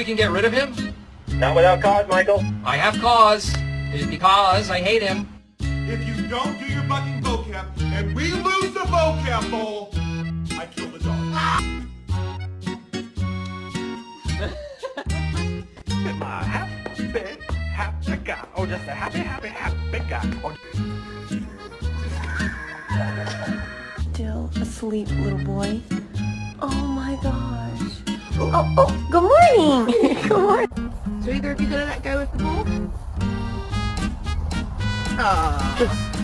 can get rid of him? Not without cause, Michael. I have cause. It is because I hate him. If you don't do your bucking vocab and we lose the vocab bowl, I kill the dog. Am I happy guy? Oh, just a happy guy. Oh. Still asleep, little boy. Oh my gosh. Oh, good morning. Good morning. So either of you gonna let go of the ball? Ah.